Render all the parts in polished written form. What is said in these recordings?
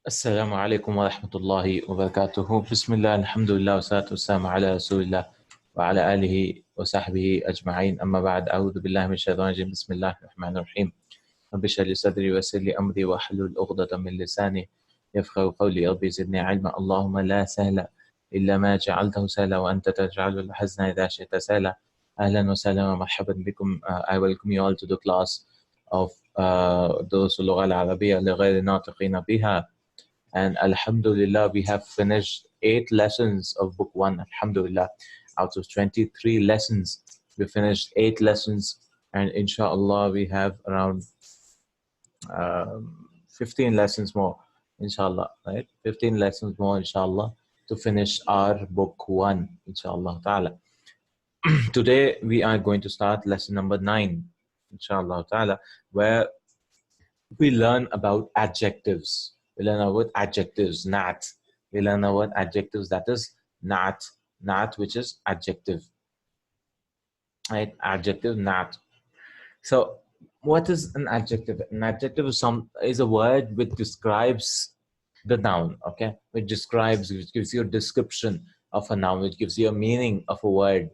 Assalamu alaikum wa rahmatullahi wa barakatuhu. Bismillah, alhamdulillah, wa salatu wassalamu ala rasulillah wa ala alihi wa sahbihi ajma'in. Amma ba'd, a'udhu billahi min shaitan rajim. Bismillah ar-Rahman ar-Rahim. Rabbi shrah li sadri wa yassir li amri wa hlul 'uqdatan min lisani yafqahu qawli. Rabbi zidni 'ilma. Allahumma la sahla illa ma ja'altahu sahla wa anta taj'alul hazna idha shi'ta sahla. Ahlan wa sahlan wa marhaban bikum. I welcome you all to the class of Durus al-Lugha al-Arabiyyah li ghayri natiqina biha. And Alhamdulillah, we have finished 8 lessons of Book 1. Alhamdulillah, out of 23 lessons, we finished 8 lessons. And inshallah, we have around 15 lessons more, inshallah, right? 15 lessons more, inshallah, to finish our Book 1, inshallah ta'ala. Today, we are going to start lesson number 9, inshallah ta'ala, where we learn about adjectives. We learn about adjectives, nat. We learn about adjectives, that is nat. Nat, which is adjective. Right? Adjective, nat. So, what is an adjective? An adjective is a word which describes the noun, okay? Which gives you a description of a noun, which gives you a meaning of a word,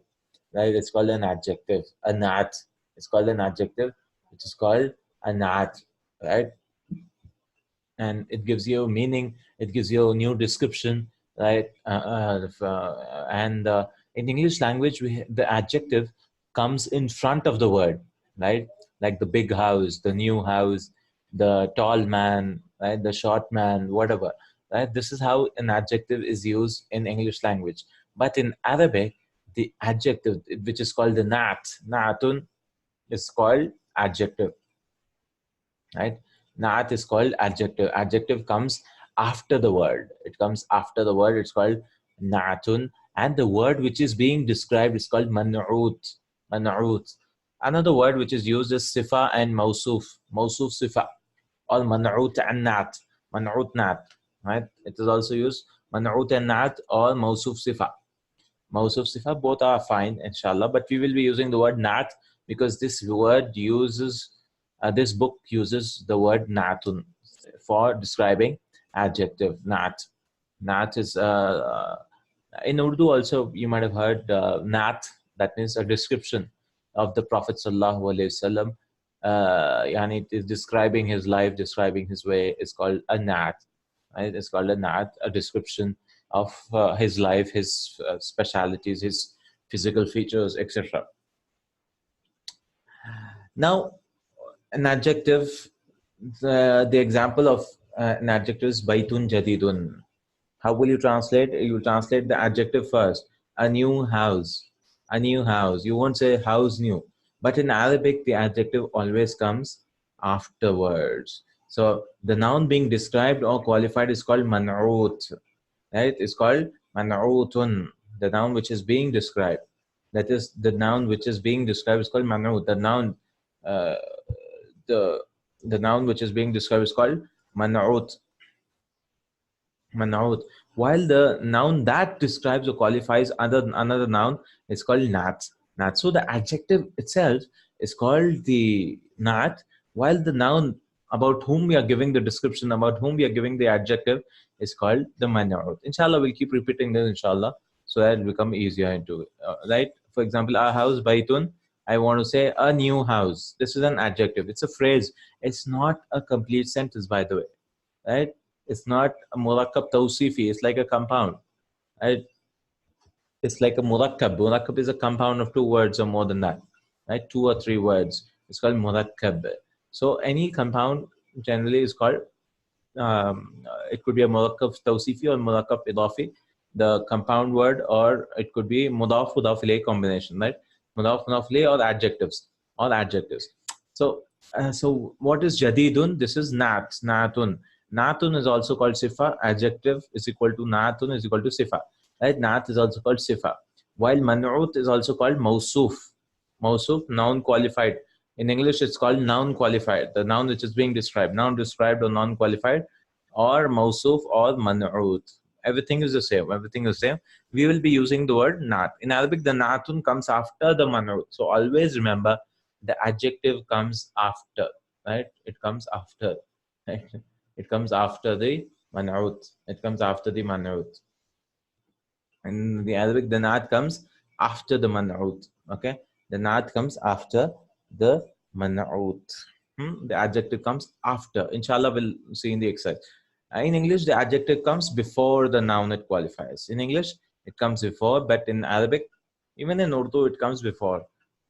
right? It's called an adjective, a nat. It's called an adjective, which is called a nat, right? And it gives you a meaning, it gives you a new description, right? In English language, the adjective comes in front of the word, right? Like the big house, the new house, the tall man, right? The short man, whatever, right? This is how an adjective is used in English language. But in Arabic, the adjective, which is called the na'atun, is called adjective, right? Na'at is called adjective. Adjective comes after the word. It comes after the word. It's called na'atun. And the word which is being described is called man'ut. Man'ut. Another word which is used is sifa and mausuf. Mausuf sifa. Or man'ut and na'at. Man'ut na'at. Right? It is also used man'ut and na'at or mausuf sifa. Mausuf sifa, both are fine, inshallah. But we will be using the word na'at because this word uses this book uses the word na'atun for describing adjective. Na'at. Na'at is, in Urdu also, you might have heard na'at, that means a description of the Prophet Sallallahu Alaihi Wasallam. And it is describing his life, describing his way. It's called a na'at. Right? It's called a na'at, a description of his life, his specialities, his physical features, etc. Now, an adjective, the example of an adjective is baitun jadidun. How will you translate? You will translate the adjective first. A new house. A new house. You won't say house new. But in Arabic, the adjective always comes afterwards. So the noun being described or qualified is called man'ut. Right? It's called man'utun. The noun which is being described. That is, the noun which is being described is called man'ut. The noun the noun which is being described is called man'ut. Man'ut. While the noun that describes or qualifies another noun is called nat. Nat. So the adjective itself is called the nat, while the noun about whom we are giving the description, about whom we are giving the adjective, is called the man'ut. Inshallah, we'll keep repeating this, inshallah, so that it will become easier into it. Right? For example, our house, baitun. I want to say a new house. This is an adjective. It's a phrase. It's not a complete sentence, by the way. Right? It's not a murakkab tawsifi. It's like a compound. Right? It's like a murakkab. Murakkab is a compound of 2 words or more than that. Right? 2 or 3 words. It's called murakkab. So any compound generally is called, it could be a murakkab tawsifi or murakkab idafi, the compound word, or it could be mudaf ilayh combination, right? Mudaf ilayh or adjectives. So what is jadidun? This is na'atun. Na'atun is also called sifa. Adjective is equal to na'atun is equal to sifa. Right? Na'at is also called sifa. While man'ut is also called mausuf. Mausuf, noun qualified. In English, it's called noun qualified. The noun which is being described. Noun described or noun qualified, or mausuf or man'ut. Everything is the same. Everything is the same. We will be using the word na'at. In Arabic, the na'atun comes after the man'ut. So always remember, the adjective comes after. Right? It comes after. Right? It comes after the man'ut. It comes after the man'ut. In the Arabic, the naat comes after the man'ut. Okay, the naat comes after the man'ut. The adjective comes after. Inshallah, we'll see in the exercise. In English, the adjective comes before the noun it qualifies. In English, it comes before, but in Arabic, even in Urdu, it comes before,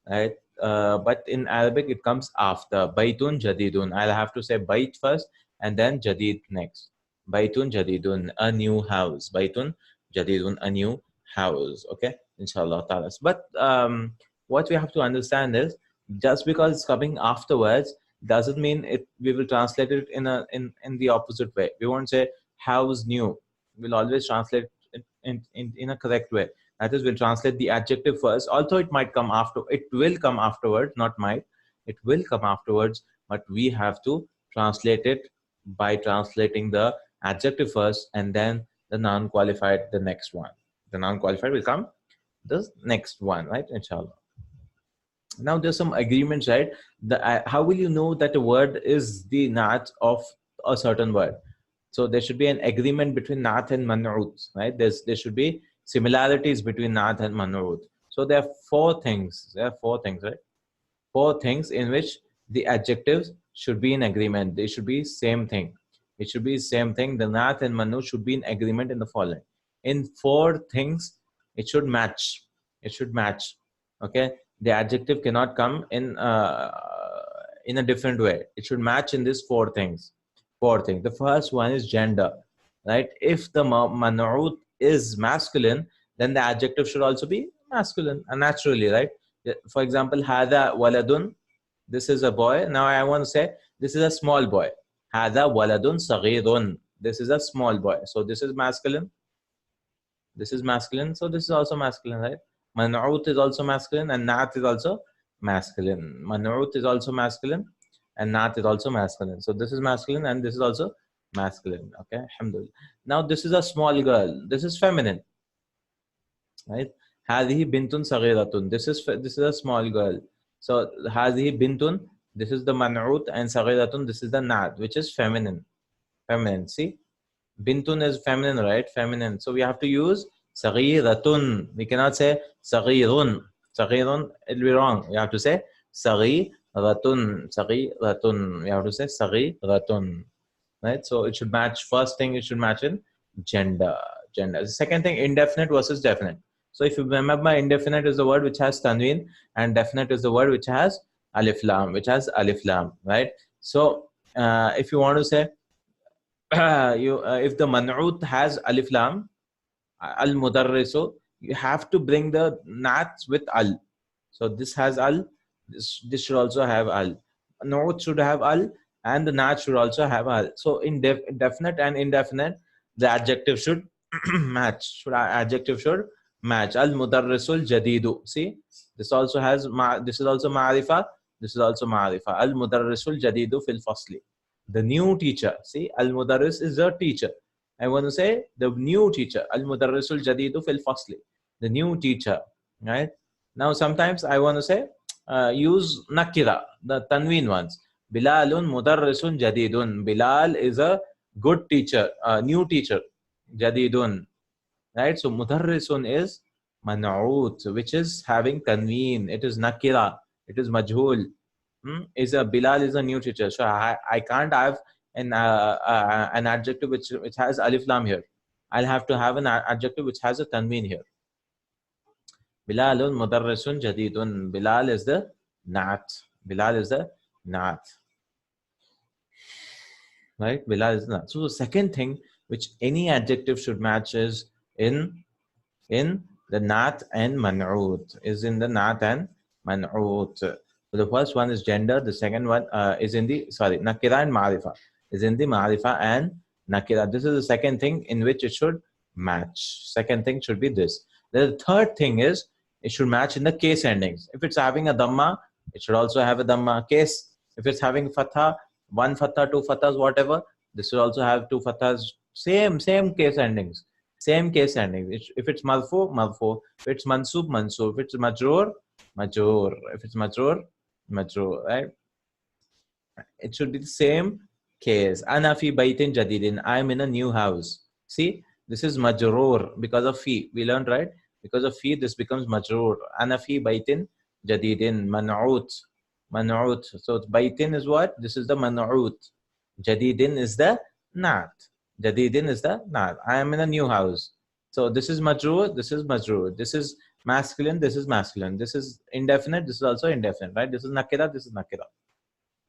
right? But in Arabic, it comes after. Baitun jadidun. I'll have to say bait first and then jadid next. Baitun jadidun, a new house. Baitun jadidun, a new house. Okay, inshallah ta'ala. But what we have to understand is, just because it's coming afterwards doesn't mean it we will translate it in the opposite way. We won't say house new. We'll always translate it in a correct way. That is, we'll translate the adjective first, although it might come after, it will come afterwards, not might, it will come afterwards, but we have to translate it by translating the adjective first and then the noun qualified the next one. The noun qualified will come the next one, right? Inshallah. Now there's some agreements, right? How will you know that a word is the naat of a certain word? So there should be an agreement between naat and man'ut, right? There should be similarities between naat and man'ut. So there are four things. There are four things, right? Four things in which the adjectives should be in agreement. They should be same thing. It should be same thing. The naat and man'ut should be in agreement in the following. In four things, it should match. It should match. Okay, the adjective cannot come in a different way. It should match in these four things. Four things. The first one is gender, right? If the man'ut is masculine, then the adjective should also be masculine, naturally, right? For example, hada waladun, this is a boy. Now I want to say this is a small boy. Hada waladun saghirun, this is a small boy. So this is masculine. This is masculine. So this is also masculine, right? Man'ut is also masculine and naat is also masculine. Man'ut is also masculine and naat is also masculine. So this is masculine and this is also masculine. Okay, alhamdulillah. Now this is a small girl. This is feminine, right? Hadhihi bintun saghiratun. This is a small girl. So hadhihi bintun, this is the man'ut, and saghiratun, this is the naat, which is feminine. Feminine. See, bintun is feminine, right? Feminine. So we have to use saghiratun. We cannot say saghirun. Saghirun, it'll be wrong. We have to say saghiratun. Saghiratun. We have to say saghiratun. Right? So it should match. First thing, it should match in gender. Gender. The second thing, indefinite versus definite. So if you remember, indefinite is the word which has tanween, and definite is the word which has alif lam, right? So if you want to say if the man'ut has alif lam, al mudarrisu, you have to bring the nats with al. So this has al, this should also have al. Note should have al, and the nat should also have al. So in definite and indefinite, the adjective should match. Adjective should match. Al mudarrisul jadidu. See, this also has this is also ma'rifa. This is also ma'rifa. Al mudarrisul jadidu fil fasli. The new teacher. See, al mudarris is a teacher. I want to say the new teacher. Al mudarrisul jadidu fil fasli. The new teacher. Right. Now sometimes I want to say use nakira, the tanween ones. Bilalun mudarrisun jadidun. Bilal is a good teacher, a new teacher. Jadidun. Right? So mudarrisun is man'ut, which is having tanween. It is nakira. It is majhul. Is a Bilal is a new teacher. So I can't have an adjective which has alif lam here. I'll have to have an adjective which has a tanween here. Bilalun mudarrisun jadidun. Bilal is the naat. Bilal is the naat. Right? Bilal is naat. So the second thing which any adjective should match is in the naat and man'ut. Is in the naat and man'ut. So the first one is gender. The second one is in the, nakira and ma'rifa. Is in the ma'rifa and nakira. This is the second thing in which it should match. Second thing should be this. The third thing is it should match in the case endings. If it's having a dhamma, it should also have a dhamma case. If it's having fatha, one fatha, two fathas, whatever, this should also have two fathas. Same case endings. Same case ending. If it's marfu, marfu. If it's mansub, mansub. If it's majroor, majroor. If it's majroor, majroor. Right? It should be the same case. Ana fi baytin jadidin. I'm in a new house. See, this is majroor because of fi. We learned, right? Because of fi, this becomes majroor. Ana fi baytin jadidin. Man'ut. Man'ut. So baytin is what? This is the man'ut. Jadidin is the naat. Jadidin is the naat. I am in a new house. So this is majroor. This is majroor. This is masculine. This is masculine. This is indefinite. This is also indefinite, right? This is nakira. This is nakira.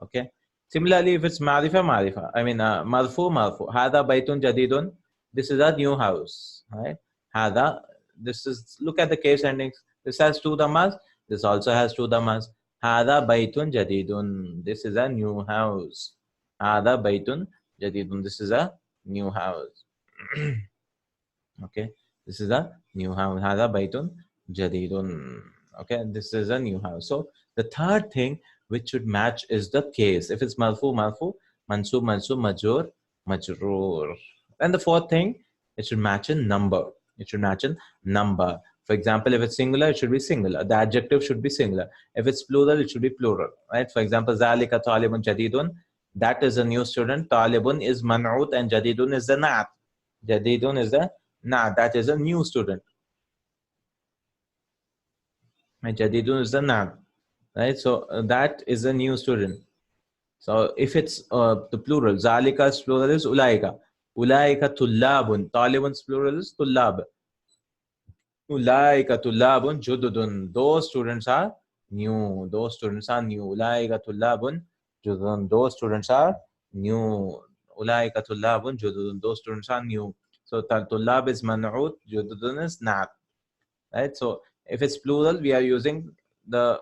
Okay. Similarly, if it's marifa, marifa, I mean, marfu, marfu. Hada baytun jadidun. This is a new house, right? Hada. This is, look at the case endings. This has two dhammas. This also has two dhammas. Hada baytun jadidun. This is a new house. Hada baytun jadidun. This is a new house. Okay. This is a new house. Hada baytun jadidun. Okay. This is a new house. So the third thing which should match is the case. If it's marfu, marfu, mansub, mansub, majur, majroor. And the fourth thing, it should match in number. It should match in number. For example, if it's singular, it should be singular. The adjective should be singular. If it's plural, it should be plural. Right? For example, zalika talibun jadidun. That is a new student. Talibun is man'ut and jadidun is the na'at. Jadidun is the na'at. That is a new student. And jadidun is the na'at. Right? So that is a new student. So if it's the plural, zalika's plural is ulaika. Ulaika tullabun. Talibun's plural is tullab. Ulaika tullabun jududun. Those students are new. Those students are new. Ulaika tullabun jududun. Those students are new. Ulaika tullabun jududun. Those students are new. So tullab is man'ut, jududun is na'at. Right? So if it's plural, we are using uh,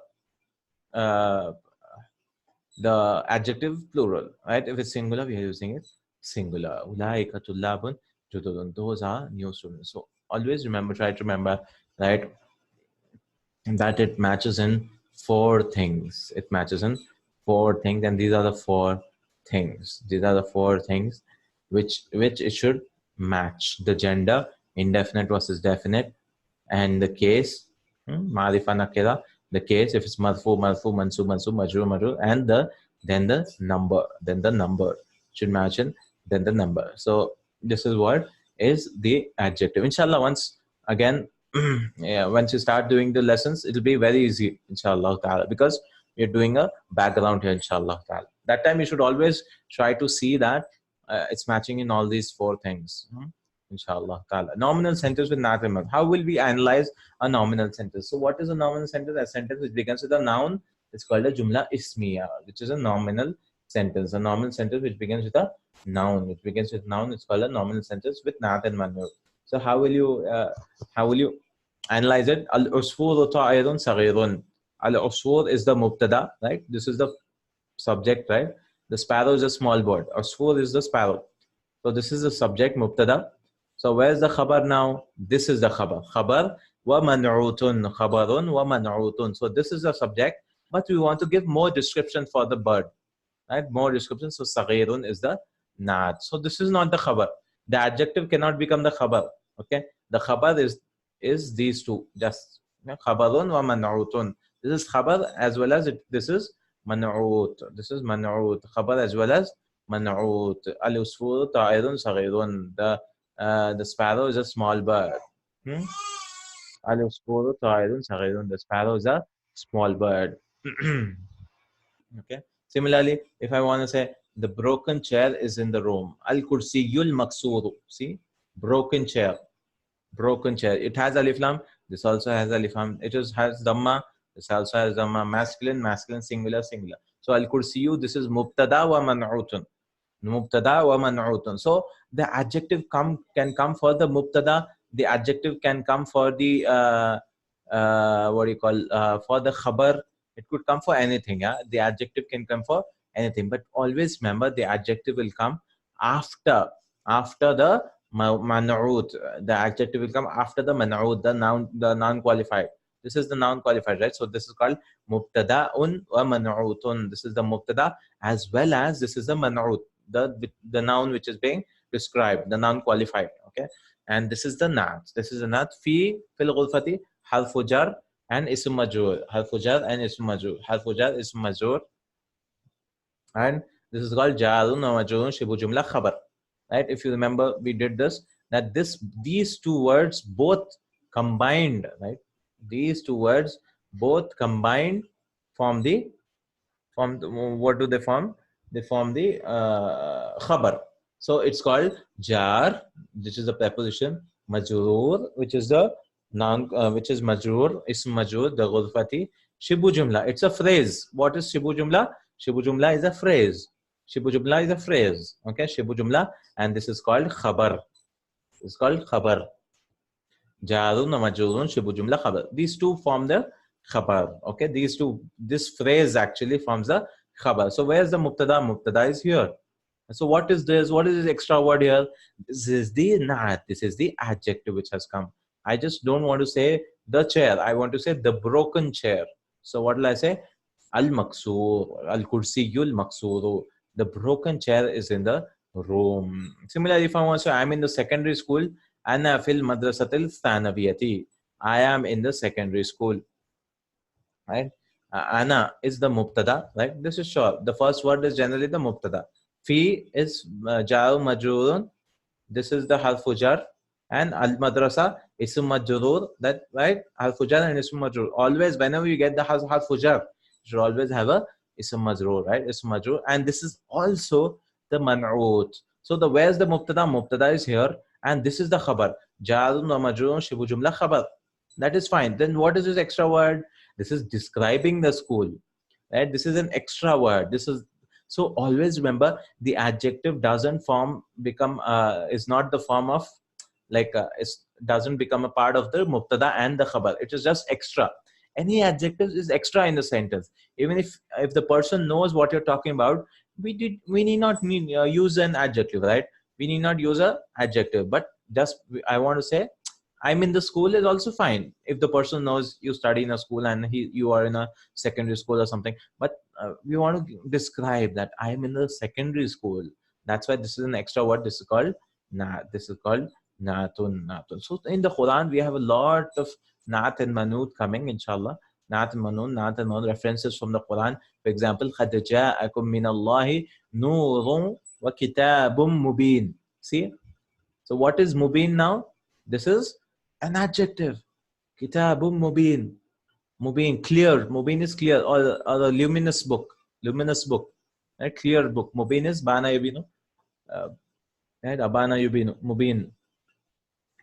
the adjective plural, right? If it's singular, we are using it singular. Ulaika tullabun jududun. Those are new students. So always remember, try to remember, right, that it matches in four things. It matches in four things, and these are the four things. These are the four things which it should match. The gender, indefinite versus definite, and the case, marifa nakira, the case, if it's marfu, marfu, mansub, mansub, majrur, majrur, and then the number should match in, then the number. So this is what is the adjective. Inshallah, once again, yeah, once you start doing the lessons, it'll be very easy, inshallah ta'ala, because you're doing a background here, inshallah ta'ala. That time you should always try to see that it's matching in all these four things. Inshallah ta'ala. Nominal sentence with not remember. How will we analyze a nominal sentence? So what is a nominal sentence? A sentence which begins with a noun. It's called a jumla ismiya, which is a nominal sentence. A nominal sentence which begins with a noun. Which begins with noun. It's called a nominal sentence with not and manur. So how will you analyze it? Al-usfur ta'irun saghirun. Al-usfur is the mubtada, right? This is the subject, right? The sparrow is a small bird. Usfur is the sparrow. So this is the subject, mubtada. So where's the khabar now? This is the khabar. Khabar wa man'utun. Khabarun wa man'utun. So this is the subject, but we want to give more description for the bird, right? More description. So saghirun is the naat. So this is not the khabar. The adjective cannot become the khabar. Okay. The khabar is these two. Just khabarun wa man'utun. This is khabar as well as this is man'ut. This is man'ut. Khabar as well as man'ut. Al-usfur ta'irun saghirun. The sparrow is a small bird. Al-usfur ta'irun saghirun. The sparrow is a small bird. Okay. Similarly, if I want to say the broken chair is in the room, al-kursiyul maksuru. See, broken chair, broken chair. It has alif lam. This also has alif lam. Has dhamma. This also has dhamma. Masculine, masculine, singular, singular. So al-kursiyu. This is mubtada wa man'utun. Mubtada wa man'utun. So the adjective can come for the mubtada. The adjective can come for the what do you call for the khabar. It could come for anything. Yeah, the adjective can come for anything. But always remember, the adjective will come after the man'ut. The adjective will come after the man'ut, the noun qualified. This is the noun qualified, right? So this is called mubtada'un wa man'utun. This is the mubtada as well as this is the man'ut, the noun which is being described, the noun qualified. Okay, and this is the naat. This is the naat. Fil ghulfati harfu jar and ism majrur. Harfu jar and ism majrur. Harfu jar, ism majrur, and This is called jarun wa majrurun shibu jumla khabar. Right? If you remember, we did this, that these two words both combined, right? These two words both combined form what do they form? They form the khabar. So it's called jar, which is the preposition, majrur, which is the noun, which is majrur, ism majrur, the ghurfati, shibu jumla. It's a phrase. What is shibu jumla? Shibu jumla is a phrase. Shibu jumla is a phrase. Okay, shibu jumla, and this is called khabar. It's called khabar. Jarun and majrurun shibu jumla khabar. These two form the khabar. Okay, this phrase actually forms the khabar. So where's the mubtada? Mubtada is here. So what is this? What is this extra word here? This is the naat. This is the adjective which has come. I just don't want to say the chair. I want to say the broken chair. So what will I say? Al maksur, al kursiyul maksuru. The broken chair is in the room. Similarly, if I want to say I'm in the secondary school, ana fil madrasatil thanawiyati. I am in the secondary school. Right? Ana is the mubtada, right? This is sure. The first word is generally the mubtada. Fi is jar majrurun. This is the harfu jar. And al madrasa ism majrur. That right? Harfu jar and ism majrur. Always, whenever you get the harfu jar, you should always have a ism majrur, right? Ism majrur. And this is also the man'ut. So where's the mubtada? Mubtada is here, and this is the khabar. Jarun wa majrurun shibu jumla khabar. That is fine. Then what is this extra word? This is describing the school, right? This is an extra word. This is so always remember the adjective doesn't become is not the form of like it doesn't become a part of the mubtada and the khabar. It is just extra. Any adjective is extra in the sentence. Even if the person knows what you're talking about, we need not use an adjective, right? We need not use a adjective, but just I want to say I'm in the school is also fine if the person knows you study in a school and you are in a secondary school or something. But we want to describe that I'm in the secondary school. That's why this is an extra word. This is called This is called natun. So in the Quran we have a lot of nat and manut coming, inshallah. Nat and manun references from the Quran. For example, قَدْ جَاءَكُم مِّنَ اللَّهِ نُورٌ وَكِتَابٌ مُبِينٌ. See, so what is mubin now? This is an adjective. Kitabun mubin. Mubin, clear. Mubin is clear, or a luminous book. Luminous book. Right? Clear book. Mubin is bana yubinu. Right? Abana yubinu. Mubin.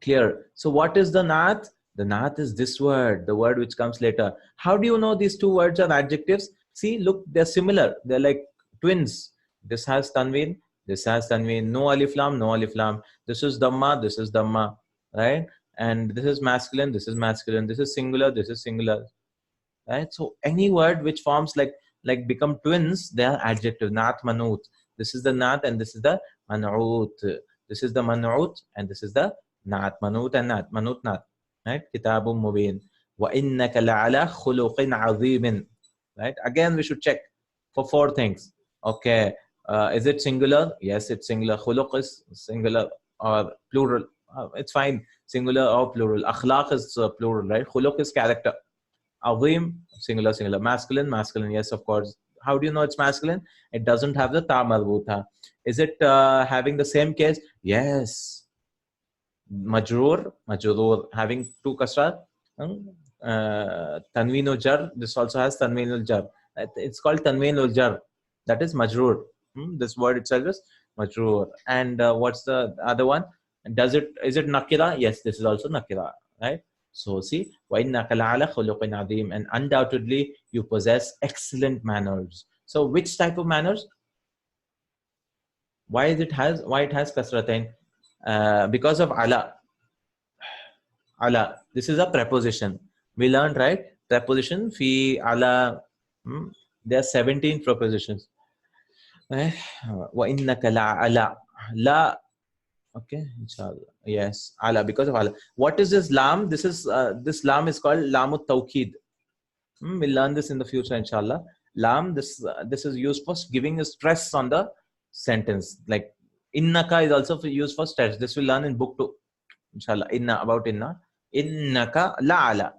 Clear. So what is the naat? The naat is this word, the word which comes later. How do you know these two words are adjectives? See, look, they're similar. They're like twins. This has tanween, this has tanween. No alif lam, no alif lam. This is dhamma, this is dhamma. Right? And this is masculine, this is masculine. This is singular, this is singular. Right? So any word which forms like become twins, they are adjective. Naat, manut. This is the naat and this is the man'ut. This is the man'ut and this is the naat. Manut and naat. Manut, naat. Right? Kitabun mubin. Wa innaka la'ala khuluqin azimin. Right? Again, we should check for four things. Okay. Is it singular? Yes, it's singular. Khuluq is singular or plural. It's fine. Singular or plural. Akhlaq is plural, right? Khuluq is character. Azim, singular, singular. Masculine, masculine. Yes, of course. How do you know it's masculine? It doesn't have the ta marbuta. Is it having the same case? Yes. Majroor, majroor, having two kasra. Tanween jar. This also has tanween jar. It's called tanween jar. That is majroor. This word itself is majroor. And what's the other one? Is it nakira? Yes, this is also nakira, right? So see, وَإِنَّكَ لَعَلَى خُلُقٍ عَظِيمٍ, and undoubtedly you possess excellent manners. So which type of manners? Why it has kasratain? Because of ala. Ala. This is a preposition. We learned, right? Preposition fi ala. There are 17 prepositions. وَإِنَّكَ لَعَلَى. La. Okay, inshallah. Yes, ala, because of ala. What is this lam? This lam is called lamut tawkid. We'll learn this in the future, inshallah. Lam, this is used for giving a stress on the sentence. Like innaka is also used for stress. This we'll learn in book 2, inshallah. Inna, about inna. Innaka la'ala.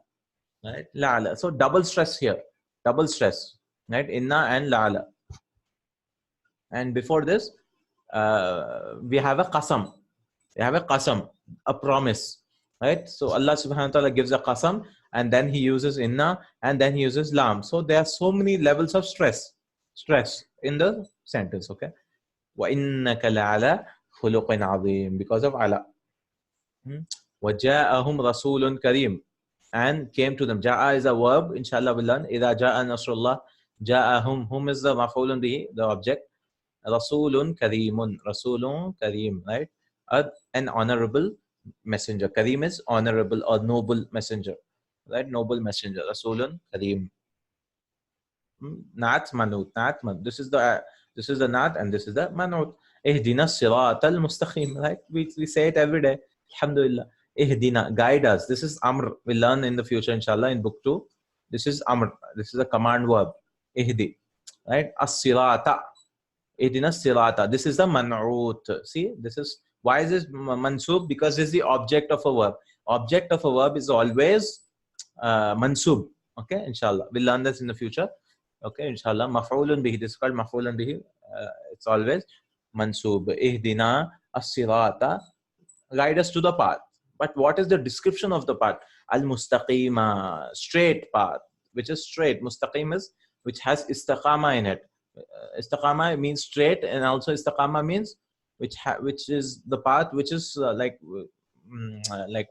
Right? La'ala. So double stress here. Double stress. Right? Inna and la'ala. And before this, we have a qasam. We have a qasam, a promise, right? So Allah subhanahu wa ta'ala gives a qasam, and then he uses inna, and then he uses lam. So there are so many levels of stress in the sentence, okay? وَإِنَّكَ لَعَلَى خُلُقٍ عَظِيمٍ, because of ala. وَجَاءَهُمْ رَسُولٌ كَرِيمٌ, and came to them. Ja'a is a verb, inshallah we'll learn. إِذَا جَاءَ نَصْرُ اللَّهِ جَاءَهُمْ, whom is the maf'ulun bihi, the object. Rasulun Kareemun, Rasulun Kareem, right? An honorable messenger. Kareem is honorable or noble messenger, right? Noble messenger. Rasulun Kareem. Naat Manut, Naat Manut. This is the Naat and this is the Manut. Ihdina Sirat al Mustaqim, right? We say it every day. Alhamdulillah. Ihdina, guide us. This is Amr. We learn in the future, inshallah, in book 2. This is Amr. This is a command verb. Ihdi, right? As-sirata. Ihdina sirata. This is the man'ut. See, this is why is this mansub? Because this is the object of a verb. Object of a verb is always mansub. Okay, inshallah. We'll learn this in the future. Okay, inshallah. Maf'ulun bihi. This is called maf'ulun bihi. It's always mansub. Ihdina as-sirata. Guide us to the path. But what is the description of the path? Al-mustaqima. Straight path. Which is straight. Mustaqim is which has istaqama in it. Istiqama means straight, and also istiqama means which is the path which is like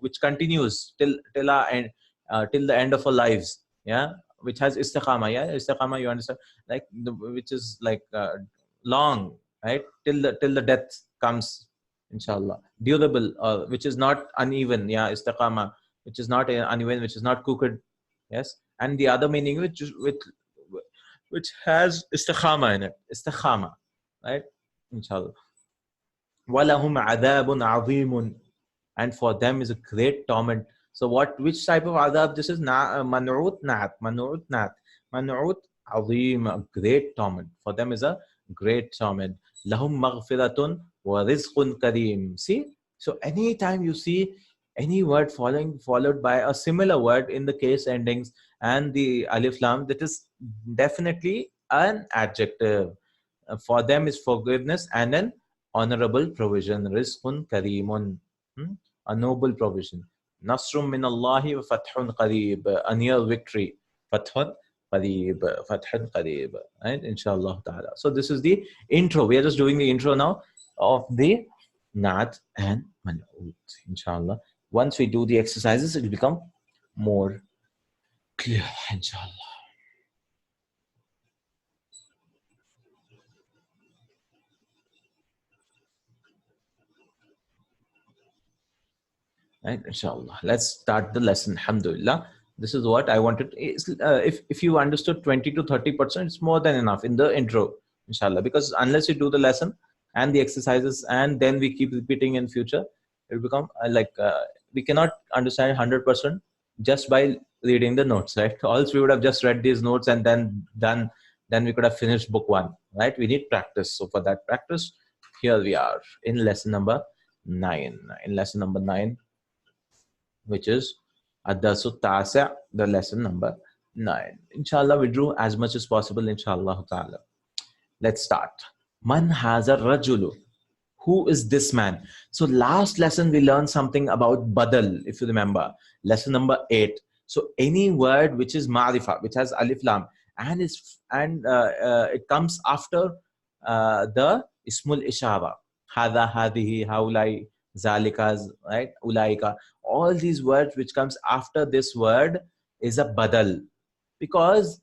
which continues till our end, till the end of our lives. Yeah, which has istiqama. Yeah, istiqama, you understand? Like which is like long, right? Till the death comes, inshallah. Durable, which is not uneven. Yeah, istiqama, which is not uneven, which is not crooked. Yes, and the other meaning which has istikhama in it. Istikhama, right? Inshallah. وَلَهُمْ عَذَابٌ عَظِيمٌ, and for them is a great torment. So which type of adab? This is man'ut na'at. Man'ut na'at. Man'ut azim, a great torment. For them is a great torment. Lahum maghfiratun wa rizqun kareem. See? So anytime you see any word followed by a similar word in the case endings and the alif lam, that is definitely an adjective. For them is forgiveness and an honorable provision. Rizqun kareemun. A noble provision. Nasrum min Allahi wa fathun qareeb. A near victory. Fathun qareeb. Fathun qareeb. Right? Inshallah ta'ala. So this is the intro. We are just doing the intro now of the Naat and Man'ut. Inshallah. Once we do the exercises, it will become more clear. Inshallah. Right, inshallah. Let's start the lesson. Alhamdulillah. This is what I wanted. If you understood 20 to 30%, it's more than enough in the intro, inshallah. Because unless you do the lesson and the exercises and then we keep repeating in future, it will become we cannot understand 100% just by reading the notes, right? Or else we would have just read these notes and then we could have finished book 1, right? We need practice. So for that practice, here we are in lesson number 9. In lesson number 9, which is Ad-Darsu Tasi', the lesson number 9. Inshallah, we drew as much as possible, inshallah ta'ala. Let's start. Man haza rajulu. Who is this man? So last lesson we learned something about badal, if you remember. Lesson number 8. So any word which is ma'rifa, which has alif lam, and it comes after the ismul ishara. Hada, hadihi, haulai, zalikas, right? Ulaika. All these words which comes after this word is a badal, because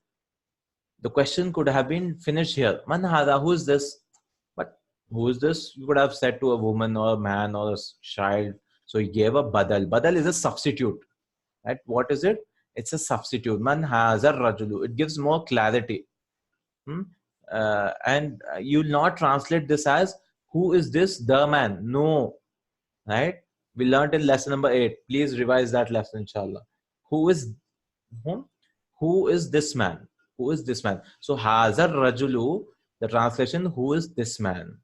the question could have been finished here. Man hada, who is this? But who is this? You could have said to a woman or a man or a child. So he gave a badal. Badal is a substitute, right? What is it? It's a substitute. Man haza rajulu. It gives more clarity. And you will not translate this as who is this? The man. No, right? We learned in lesson number 8. Please revise that lesson, inshallah. Who is whom? Who is this man? Who is this man? So hazar rajulu, the translation, who is this man?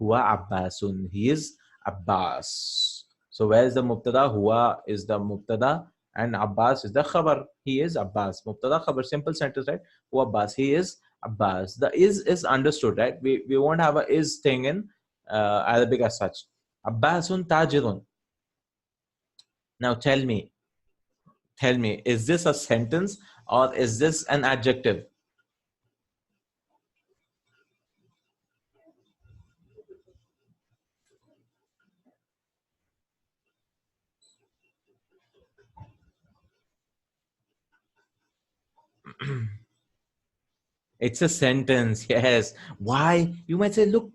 Huwa Abbasun. He is Abbas. So where is the mubtada? Huwa is the mubtada and Abbas is the khabar. He is Abbas. Mubtada khabar, simple sentence, right? Huwa Abbas. He is Abbas. The is understood, right? We won't have a is thing in Arabic as such. Abbasun tajirun. Now tell me, is this a sentence or is this an adjective? It's a sentence, yes. Why? You might say, look,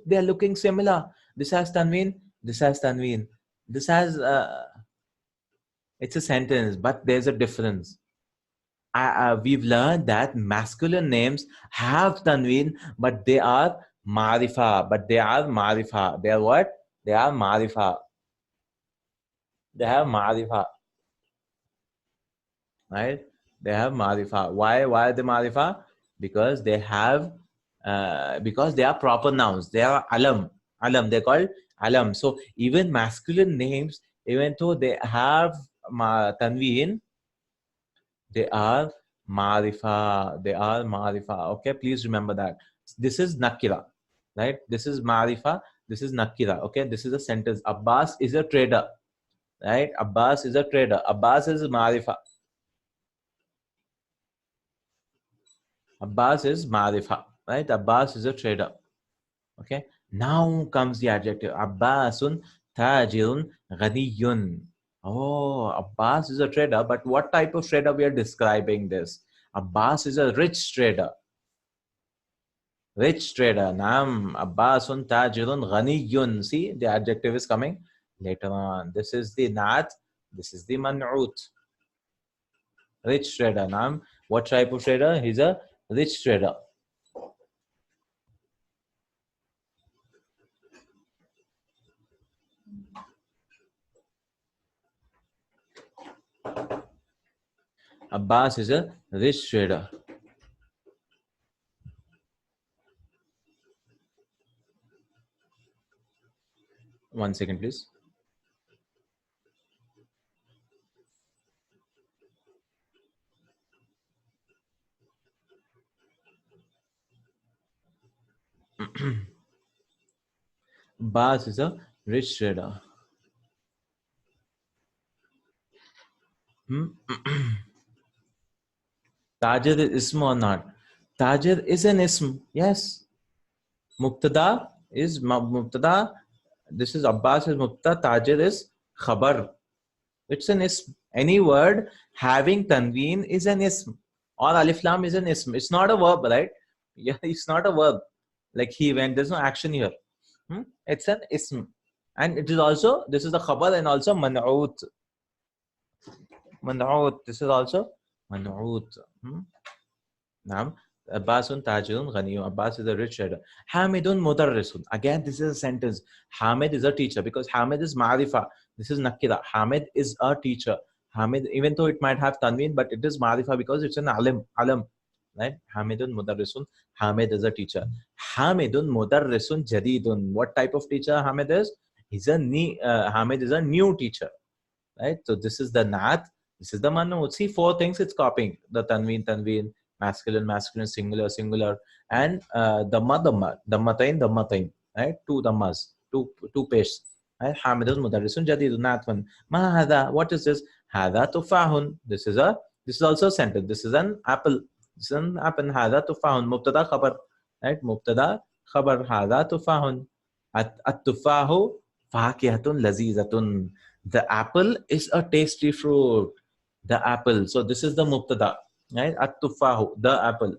they're looking similar. This has tanween, this has tanween. This has, it's a sentence, but there's a difference. We've learned that masculine names have tanween, but they are marifa. But they are marifa. They are what? They are marifa. They have marifa, right? They have marifa. Why are they marifa? Because they have, because they are proper nouns. They are alam. Alam. They're called alam. So even masculine names, even though they have tanween, they are marifa. They are marifa. Okay, please remember that. This is nakira, right? This is marifa. This is nakira. Okay, this is a sentence. Abbas is a trader, right? Abbas is a trader. Abbas is marifa. Abbas is marifa, right? Abbas is a trader. Okay. Now comes the adjective. Abbasun tajirun ghaniyun. Oh, Abbas is a trader, but what type of trader we are describing this? Abbas is a rich trader. Rich trader. Nam Abbasun tajirun ghaniyun. See, the adjective is coming later on. This is the nat. This is the man'ut. Rich trader. Nam. What type of trader? He's a rich trader. Abbas is a rich trader. One second, please. Abbas is a rich trader. Hmm? Tajir is ism or not? Tajir is an ism. Yes. Mubtada is Mubtada. This is Abbas is Mubtada. Tajir is khabar. It's an ism. Any word having tanween is an ism. Or alif lam is an ism. It's not a verb, right? Yeah, it's not a verb. Like he went. There's no action here. It's an ism. And it is also, this is the khabar and also man'ut. Man'ut. This is also man'ut. Naam. Abbasun tajirun ghaniyun. Abbas is a rich trader. Hamidun mudarrisun. Again, this is a sentence. Hamid is a teacher because Hamid is marifa. This is nakira. Hamid is a teacher. Hamid, even though it might have tanween, but it is marifa because it's an alim. Alim. Right? Hamidun mudarrisun. Hamid is a teacher. Hamidun mudarrisun jadidun. What type of teacher Hamid is? Hamid is a new teacher. Right? So this is the nat. This is the man'ut. See, four things it's copying. The tanween, masculine, singular, and dammatain, right? Two dammas, two pairs. Right? Hamidun mudarrisun jadidun natwan. Ma hada, what is this? Hada tufahun. This is also a sentence. This is an apple. This is an apple. Hada tufahun. Mubtada khabar. Right? Mubtada khabar. Hada tufahun. At-tufahu fakihatun lazizatun. The apple is a tasty fruit. The apple. So this is the mubtada, right? At-tufahu, the apple.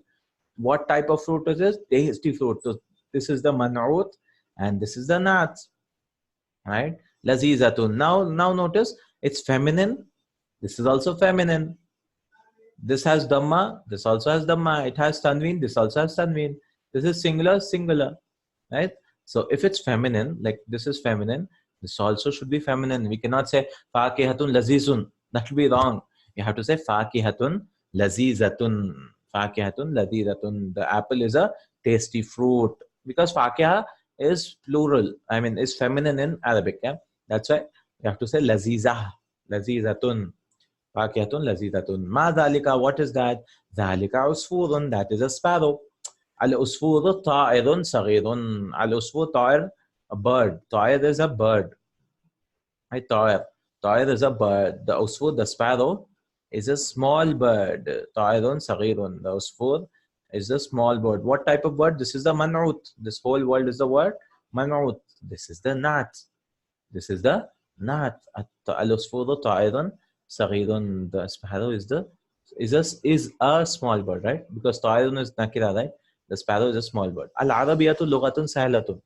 What type of fruit is this? Tasty fruit. So this is the man'ut and this is the nat, right? Lazizatun. Now notice it's feminine. This is also feminine. This has dhamma. This also has dhamma. It has tanween. This also has tanween. This is singular, right? So if it's feminine, like this is feminine, this also should be feminine. We cannot say fakihatun lazizun. That will be wrong. You have to say fakihatun lazizatun. Fakihatun lazizatun. The apple is a tasty fruit because fakiha is plural. I mean, is feminine in Arabic. Yeah, that's why you have to say lazizah, lazizatun. Fakihatun lazizatun. Ma dhalika, what is that? Dhalika usfurun, that is a sparrow. العصفور طائر صغير. العصفور طائر, a bird. طائر is a bird. Right, طائر. طائر is a bird. The عصفور, the sparrow, is a small bird. طائر صغير. The عصفور is a small bird. What type of bird? This is the man'ut. This whole world is the word man'ut. This is the nat. This is the nat. العصفور طائر صغير. The sparrow is a small bird, right? Because طائر is nakira, right? The sparrow is a small bird. العربية لغة سهلة.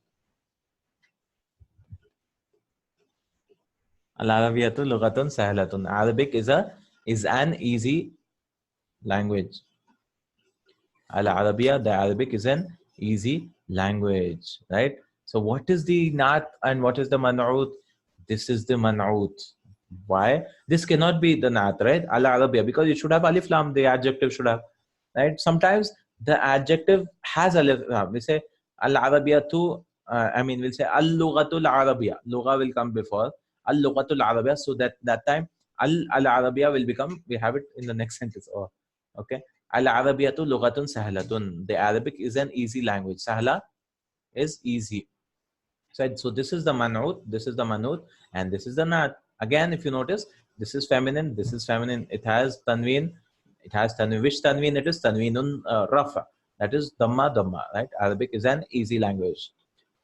العربية لغة سهلة. Arabic is an easy language. Al-Arabiya, the Arabic is an easy language, right? So what is the nat and what is the man'ut? This is the man'ut. Why? This cannot be the nat, right? Al-Arabiya, because it should have alif lam, the adjective should have, right? Sometimes the adjective has alif lam. We say Al-Arabiya to, we'll say Al-Lughatul Arabiya. Lugha will come before Al-Lughatul Arabiya, so that time Al-Arabiya will become, we have it in the next sentence. Oh, okay. Al-Arabiyatu lughatun sahlatun. The Arabic is an easy language. Sahla is easy. So this is the man'ut, this is the man'ut, and this is the nat. Again, if you notice, this is feminine, this is feminine. It has tanween. It has tanween. Which tanween it is? Tanweenun rafa. That is dhamma dhamma, right? Arabic is an easy language.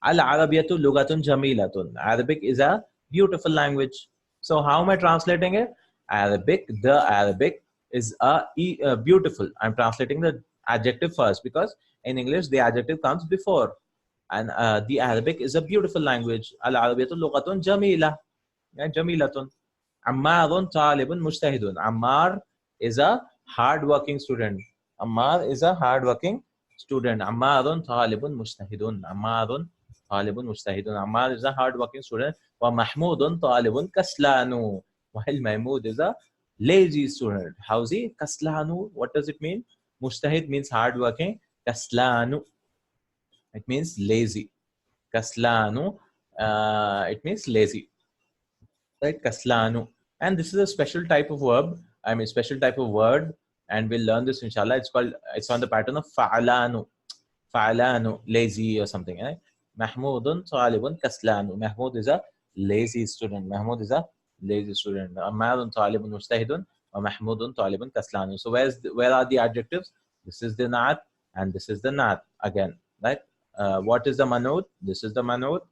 Al-Arabiyatu lugatun jamilatun. Arabic is a beautiful language. So how am I translating it? The Arabic is a beautiful. I'm translating the adjective first because in English the adjective comes before. And the Arabic is a beautiful language. Al-Arabiyatu lugatun jamila. Yeah, jamilatun. Ammarun talibun mujtahidun. Ammar is a hard-working student. Ammar is a hard-working student. Ammarun talibun mujtahidun. Ammarun talibun mujtahidun. Ammar is a hard-working student. Wa Mahmudun talibun kaslanu. While Mahmud is a lazy student. How's he? Kaslanu. What does it mean? Mujtahid means hard-working. Kaslanu. It means lazy. Kaslanu. It means lazy. Right, kaslanu. And this is a special type of verb, special type of word, and we'll learn this inshallah. It's on the pattern of fa'alanu. Fa'alanu, lazy or something, right? Mahmudun talibun kaslanu. Mahmud is a lazy student. Mahmud is a lazy student. Ammarun talibun mujtahidun or Mahmudun talibun kaslanu. So where are the adjectives? This is the nat and this is the nat again, right? What is the manut? This is the manut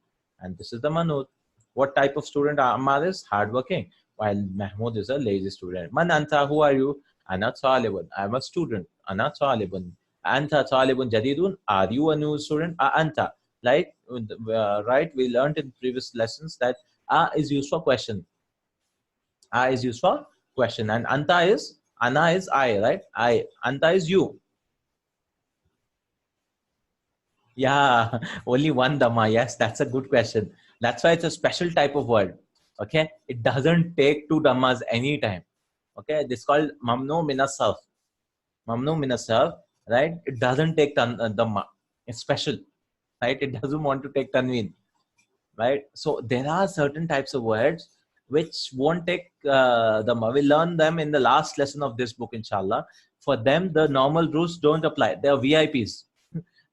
and this is the manut. What type of student Ammar is? Hardworking, while Mahmoud is a lazy student. Man anta, who are you? Ana talibun. I'm a student. Ana talibun. Anta talibun jadidun. Are you a new student? Anta. Like, right, we learned in previous lessons that is used for question. Is used for question. And Ana is I, right? Anta is you. Yeah, only one Dhamma. Yes, that's a good question. That's why it's a special type of word. Okay, it doesn't take two Dhammas anytime. Okay, this is called Mamnu Minasaf. Mamnu Minasaf, right? It doesn't take Dhamma. It's special, right? It doesn't want to take Tanween, right? So there are certain types of words which won't take Dhamma. We learn them in the last lesson of this book, inshallah. For them, the normal rules don't apply. They are VIPs.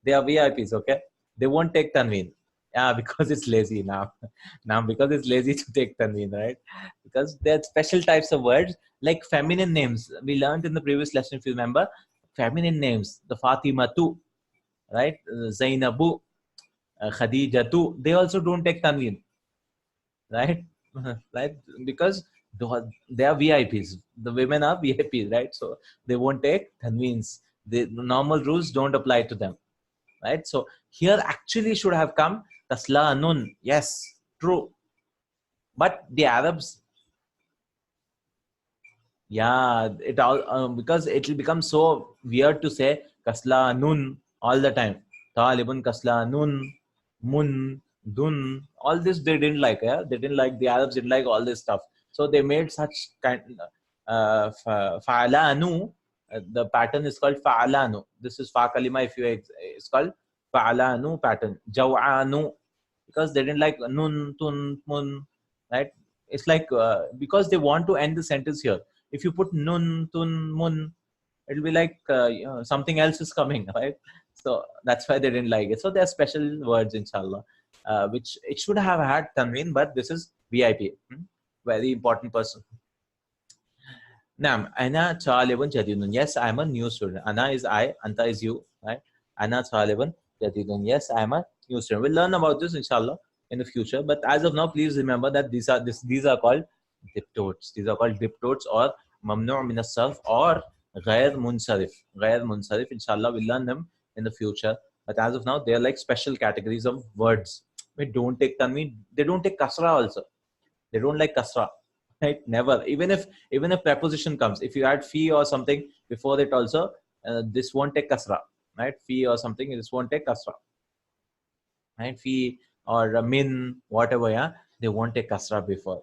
They are VIPs, okay? They won't take Tanween. Yeah, because it's lazy now. Now, because it's lazy to take Tanween, right? Because there are special types of words like feminine names. We learned in the previous lesson, if you remember, feminine names. The Fatima too, right? Zainabu, Khadija too. They also don't take Tanween, right? Right? Because they are VIPs. The women are VIPs, right? So they won't take Tanweens. The normal rules don't apply to them, right? So here actually should have come taslanun. Yes, true. But the Arabs, yeah, it all because it will become so weird to say kaslanun all the time. Talibun kaslanun, mun, dun. All this they didn't like. Yeah, they didn't like, the Arabs didn't like all this stuff. So they made such kind fa'alanu. The pattern is called fa'alanu. This is fa kalima. If you it's called fa'alanu pattern. Jaw'anu, because they didn't like nun, tun, mun, right? It's like because they want to end the sentence here. If you put nun, tun, mun, it'll be like something else is coming, right? So that's why they didn't like it. So there are special words, inshallah, which it should have had tanween, but this is VIP. Very important person. Nam, Ana Talibun Jadidun. Yes, I'm a new student. Ana is I, Anta is you, right? Ana Talibun Jadidun. Yes, I'm a new student. We'll learn about this, inshallah, in the future. But as of now, please remember that these are called diptotes. These are called diptotes or mamnu' min as-sarf or ghair munsarif. Ghair munsarif, inshallah, we'll learn them in the future. But as of now, they're like special categories of words. They don't take tanween. They don't take kasra also. They don't like kasra. Right? Never. Even if preposition comes, if you add fee or something before it also, this won't take kasra. Right? Fee or something, this won't take kasra. Right? Fee or min, whatever, yeah, they won't take kasra before.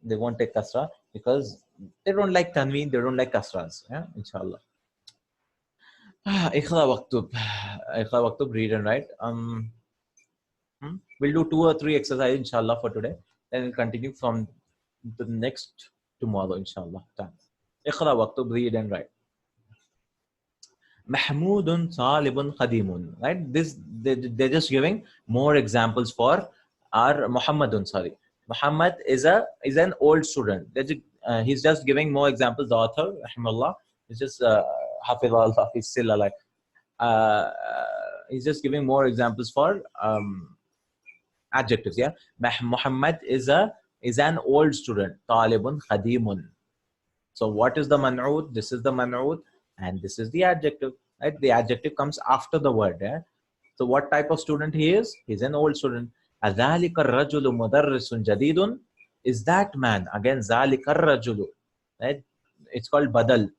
They won't take kasra because they don't like tanween, they don't like kasras. Yeah, inshallah. Ikhra waktub. Ikhra waktub, read and write. We'll do 2 or 3 exercises, inshallah, for today. Then we'll continue from the next tomorrow, inshallah. Iqra waktub, read and write. Mahmudun Talibun Khadimun. Right? They're just giving more examples for our Muhammadun, sorry. Muhammad is an old student. He's just giving more examples. The author, rahimahullah, is just Hafiz Allah, he's still alive. He's just giving more examples for adjectives. Yeah, Muhammad is an old student. Talibun Khadimun. So what is the man'ud? This is the man'ud, and this is the adjective. Right? The adjective comes after the word. Yeah? So what type of student he is? He's an old student. أَذَلِكَ الرَّجُلُ مُدَرِّسٌ جَدِيدٌ. Is that man? Again, ذَلِكَ الرَّجُلُ. Right? It's called badal.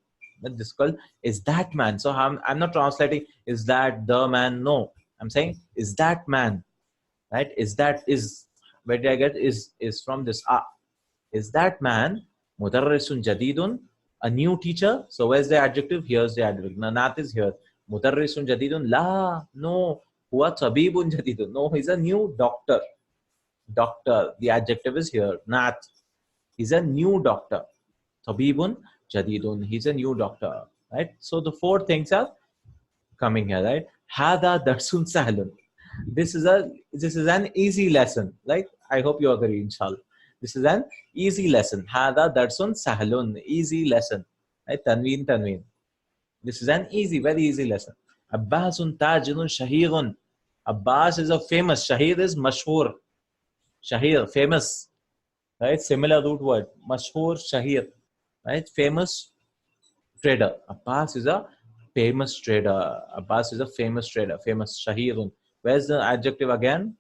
This is called, is that man. So I'm not translating, is that the man? No. I'm saying, is that man? Right? Where did I get is from this is that man mudarrisun jadidun, a new teacher? So where's the adjective? Here's the adjective. Nat is here. Mudarrisun jadidun, la, no. Huwa tabibun jadidun, no, he's a new doctor. The adjective is here. Nat, he's a new doctor. Tabibun jadidun, he's a new doctor. Right? So the 4 things are coming here, right? Hada darsun sahlun. This is an easy lesson. Like, I hope you agree, inshallah. This is an easy lesson. Hada darsun sahlun. Easy lesson. Right? Tanween. This is an very easy lesson. Abbasun tajirun shahirun. Abbas is a famous. Shahir is mashhur. Shahir, famous. Right? Similar root word. Mashhur, shahir. Right? Famous trader. Abbas is a famous trader. Abbas is a famous trader. Famous, shahirun. Where's the adjective again?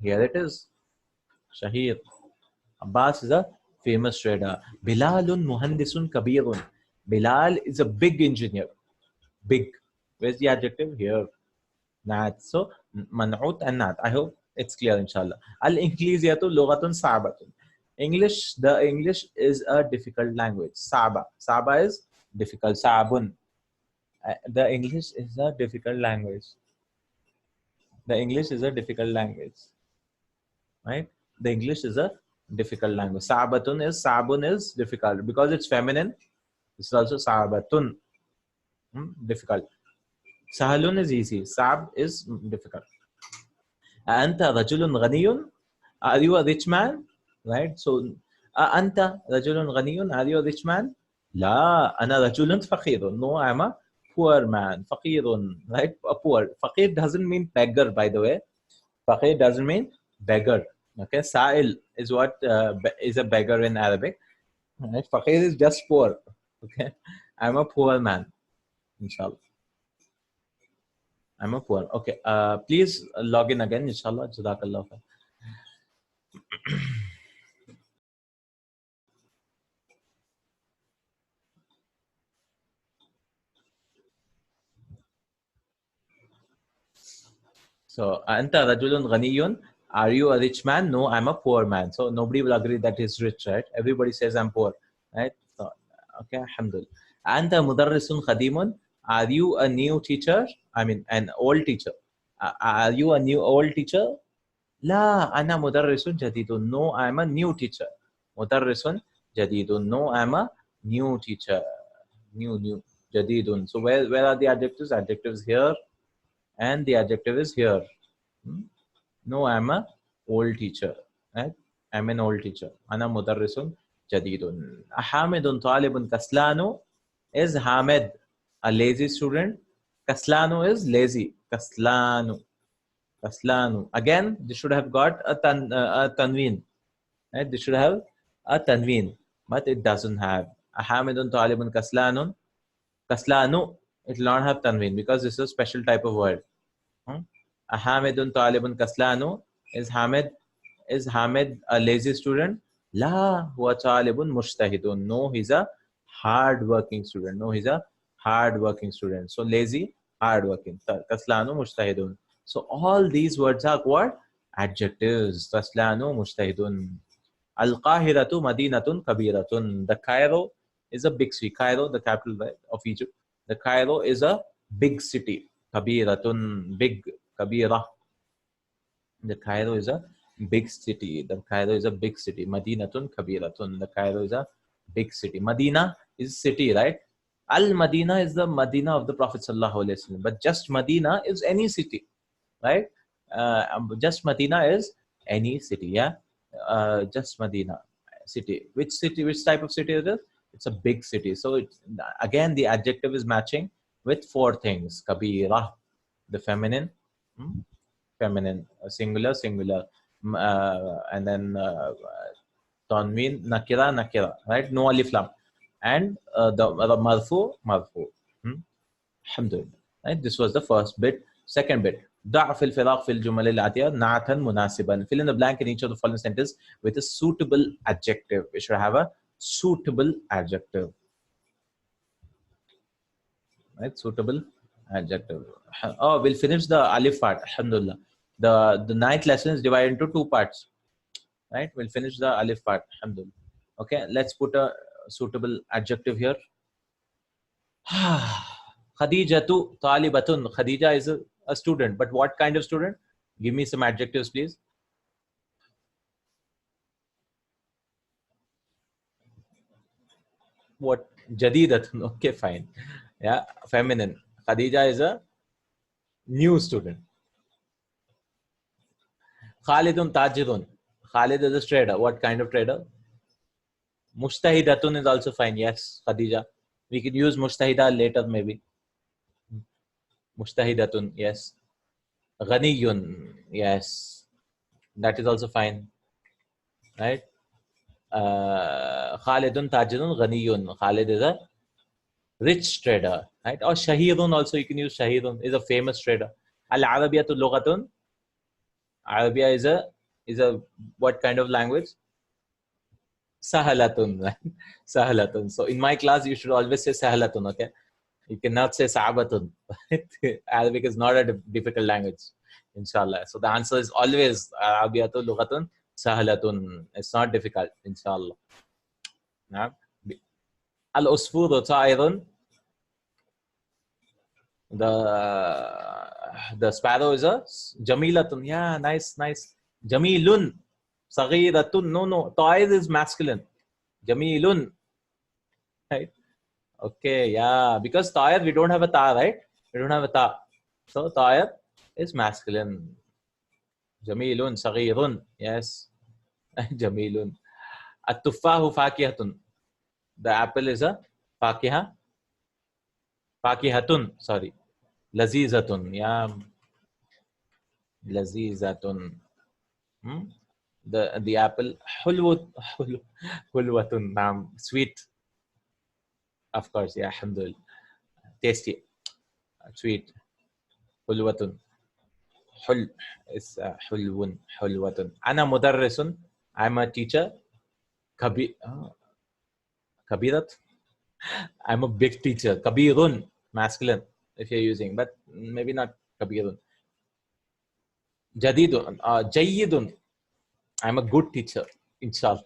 Here it is. Shahir. Abbas is a famous trader. Bilalun muhandisun kabirun. Bilal is a big engineer. Big. Where's the adjective? Here. Nat. So, man'ut and nat. I hope it's clear, inshallah. Al-Ingliziyatu lughatun sa'batun. The English is a difficult language. Saba is difficult. Sa'bun. The English is a difficult language. The English is a difficult language. Right? The English is a difficult language. Sabun is difficult because it's feminine. It's also sabatun. Difficult. Sahalun is easy. Sab is difficult. Anta rajulun ghaniyun. Are you a rich man? Right? So, anta rajulun ghaniyun. Are you a rich man? La, ana rajulun faqirun. No, I'm a poor man. Faqirun. Right? A poor. Faqir doesn't mean beggar, by the way. Faqir doesn't mean beggar. Okay, Sa'il is what is a beggar in Arabic. Right? Faqir is just poor. Okay, I'm a poor man. Inshallah, I'm a poor. Okay, please log in again. Inshallah, Jazakallah. So, anta rajulun ghaniyun. Are you a rich man? No, I'm a poor man. So nobody will agree that he's rich, right? Everybody says I'm poor, right? So, okay, alhamdulillah. Anta mudarrisun khadimun. Are you a new teacher? I mean, an old teacher. Are you a new old teacher? La, ana mudarrisun jadidun. No, I'm a new teacher. Mudarrisun jadidun. No, I'm a new teacher. New. Jadidun. So where are the adjectives? Adjectives here, and the adjective is here. Hmm? No, I'm a old teacher. Right? I'm an old teacher. أنا مدرس جديد. حامد طالب كسلان is Hamid a lazy student. Kaslanu is lazy. Kaslanu. Kaslanu. Again, this should have got a tanween. Right? This should have a tanween, but it doesn't have. Hamidun talibun kaslanun. Kaslanu, it will not have tanween because this is a special type of word. Hamidun talibun kaslanu is Hamid a lazy student? La huwa talibun mushtahidun. No, he's a hard working student. No, he's a hard working student. So lazy, hard working. Kaslanu mushtahidun. So all these words are what? Adjectives. Kaslanu mushtahidun. Al-Qahiratu Madinatun Kabiratun. The Cairo is a big city. Cairo, the capital of Egypt. The Cairo is a big city. Kabiratun, big. Kabira. The Cairo is a big city. The Cairo is a big city. Madinatun Kabiratun. The Cairo is a big city. Madina is city, right? Al Madina is the Madina of the Prophet Sallallahu Alaihi Wasallam. But just Madina is any city, right? Just Madina is any city, yeah. Just Madina city. Which city? Which type of city is it? It's a big city. So it's, again, the adjective is matching with four things. Kabira, the feminine. Feminine, singular, singular, and then tanween, nakira, nakira, right? No alif lam, and the marfu, marfu. Alhamdulillah. Right? This was the first bit. Second bit. ضع في الفراغ في الجمل الآتية نعتا مناسبا. Fill in the blank in each of the following sentences with a suitable adjective. We should have a suitable adjective. Right? Suitable adjective. Oh, we'll finish the alif part. Alhamdulillah. The ninth lesson is divided into two parts. Right? We'll finish the alif part. Alhamdulillah. Okay, let's put a suitable adjective here. Khadijatu talibatun. Khadija is a student, but what kind of student? Give me some adjectives, please. What? Jadidatun. Okay, fine. Yeah, feminine. Khadija is a new student. Khalidun tajirun. Khalid is a trader. What kind of trader? Mushtahidatun is also fine. Yes, Khadija. We could use mushtahida later, maybe. Mushtahidatun. Yes. Ghaniyun. Yes. That is also fine. Right? Khalidun tajirun ghaniyun. Khalid is a rich trader, right? Or Shahidun also, you can use Shahidun, is a famous trader. Al-Arabiyatu Lughatun. Arabia is a what kind of language? Sahalatun, right? Sahalatun. So in my class, you should always say Sahalatun, okay? You cannot say Sa'abatun. Arabic is not a difficult language, inshallah. So the answer is always Arabiyatu Lughatun Sahalatun. It's not difficult, inshallah. Al-Usfuru Ta'irun. The sparrow is a Jamilatun. Yeah, nice, nice. Jamilun. Saghiratun. No. Ta'ir is masculine. Jamilun. Right? Okay, yeah. Because Ta'ir, we don't have a ta, right? We don't have a ta. So Ta'ir is masculine. Jamilun. Saghirun. Yes. Jamilun. At-tuffahu fakihatun. The apple is a fakiha. Fakihatun. Sorry. Lazizatun. Yeah. Lazizatun. The apple hulwatun. Sweet. Of course, yeah, alhamdulillah. Tasty. Sweet. Hulwatun. Hul is hulwun. Hulwatun. Ana mudarrisun. I'm a teacher. Kabirat. I'm a big teacher. Kabirun. Masculine, if you're using, but maybe not kabirun. Jadidun. Jayyidun. I'm a good teacher, inshallah.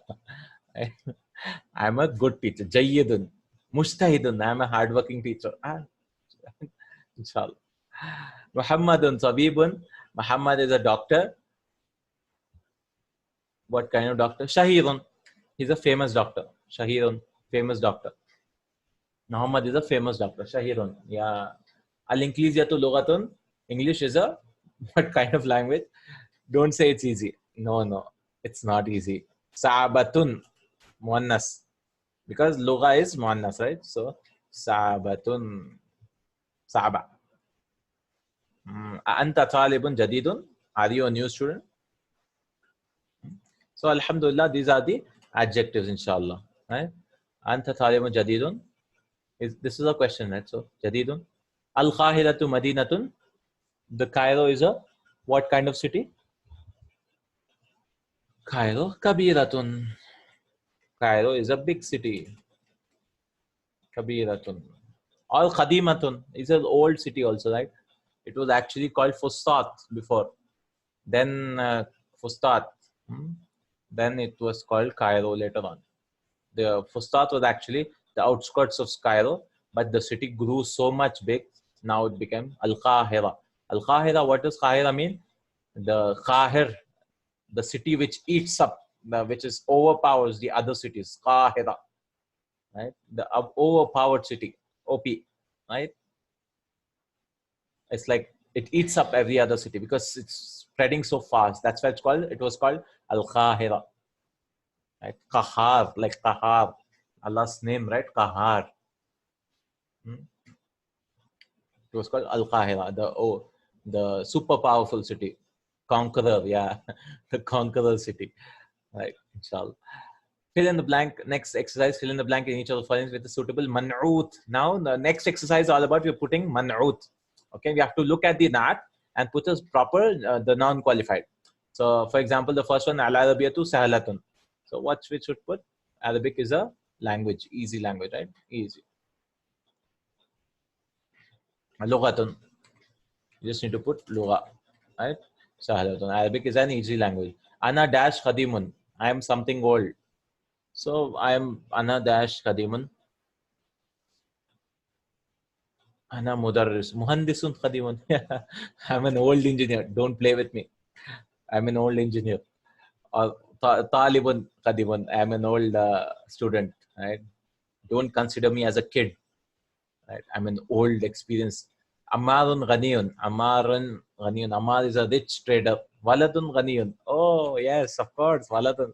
I'm a good teacher. Jayyidun. Mustahidun. I'm a hardworking teacher. Inshallah. Muhammadun Tabibun. Muhammad is a doctor. What kind of doctor? Shahirun. He's a famous doctor. Shahirun, famous doctor. Muhammad is a famous doctor. Shahirun. Yeah. Al-Inkliziyatu Lughatun. English is a what kind of language? Don't say it's easy. No, no. It's not easy. Sa'batun. Muannas. Because Lugha is Muannas, right? So, Sa'batun. Sa'ba. Anta talibun jadidun. Are you a new student? So, Alhamdulillah, these are the adjectives, inshallah. Right? Anta talibun jadidun. This is a question, right? So, jadidun. Al-Qahiratu Madinatun. The Cairo is a what kind of city? Cairo Kabiratun. Cairo is a big city. Kabiratun. Or Khadimatun is an old city also, right? It was actually called Fustat before. Then Fustat. Then it was called Cairo later on. The Fustat was actually the outskirts of Cairo, but the city grew so much big. Now it became Al-Qahira. Al-Qahira, what does Qahira mean? The Qahir, the city which eats up, which is overpowers the other cities. Qahira, right? The overpowered city, OP, right? It's like it eats up every other city because it's spreading so fast. That's why it's called. It was called Al Qahira, right? Qahar, like Qahar, Allah's name, right? Qahar. Hmm? It was called Al Qahira, the super powerful city, conqueror. Yeah, the conqueror city, right? Inshallah. Fill in the blank. Next exercise, fill in the blank in each of the following with a suitable man'ut. Now, the next exercise is all about we're putting man'ut. Okay, we have to look at the nat and put a proper, the non-qualified. So, for example, the first one, al-arabiyatu sahlatun. So, what we should put? Arabic is a language, easy language, right? Easy. Lughatun. You just need to put lugha, right? Sahlatun. Arabic is an easy language. Ana dash khadimun. I am something old. So, I am ana dash khadimun. Ana mudarris. Muhandisun khadimun. I'm an old engineer. Don't play with me. I'm an old engineer. Or talibun khadimun. I'm an old student. Right? Don't consider me as a kid. Right? I'm an old experienced. Ammarun ghaniyun. Ammarun ghaniyun. Ammar is a rich trader. Waladun ghaniyun. Oh yes, of course. Waladun.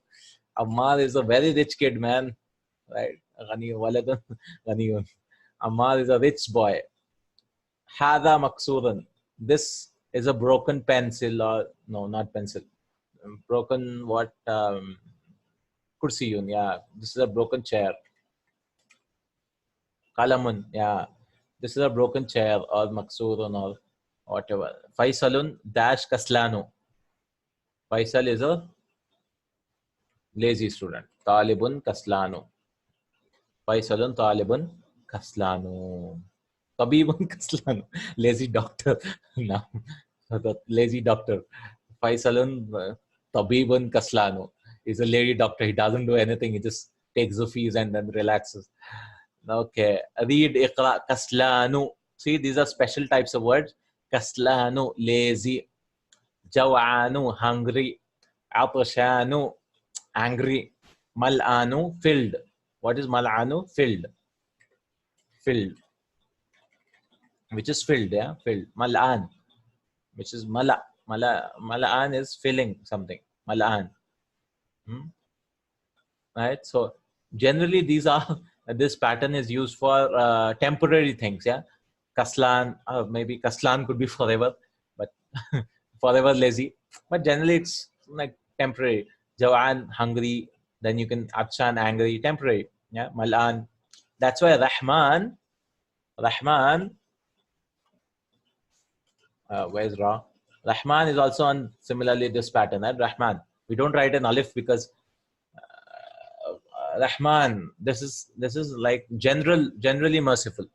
Ammar is a very rich kid, man. Right? Ghaniyun. Waladun ghaniyun. Ammar is a rich boy. Hada maksuran. This is a broken pencil, or no, not pencil. Broken what? Kursiyun. Yeah, this is a broken chair. Kalamun. Yeah, this is a broken chair or maksurun or whatever. Faisalun dash kaslanu. Faisal is a lazy student. Talibun kaslanu. Faisalun talibun kaslanu. Tabibun kaslanu. Lazy doctor. No, the lazy doctor. Faisalun Tabibun Kaslanu. He's a lady doctor. He doesn't do anything. He just takes the fees and then relaxes. Okay. Read Iqra Kaslanu. See, these are special types of words. Kaslanu, lazy. Jawanu, hungry. Atashanu, angry. Mal'anu, filled. What is mal'anu? Filled. Filled. Which is filled, yeah? Filled. Mal'an, which is mala. Mala'an is filling something. Mal'an. Hmm? Right? So generally these are this pattern is used for temporary things. Yeah, kaslan, maybe kaslan could be forever, but forever lazy. But generally it's like temporary. Jawan, hungry. Then you can atshan, angry, temporary. Yeah, malan. That's why Rahman. Where's Ra? Rahman is also on similarly this pattern. Right? Rahman. We don't write an alif because Rahman. This is like generally merciful,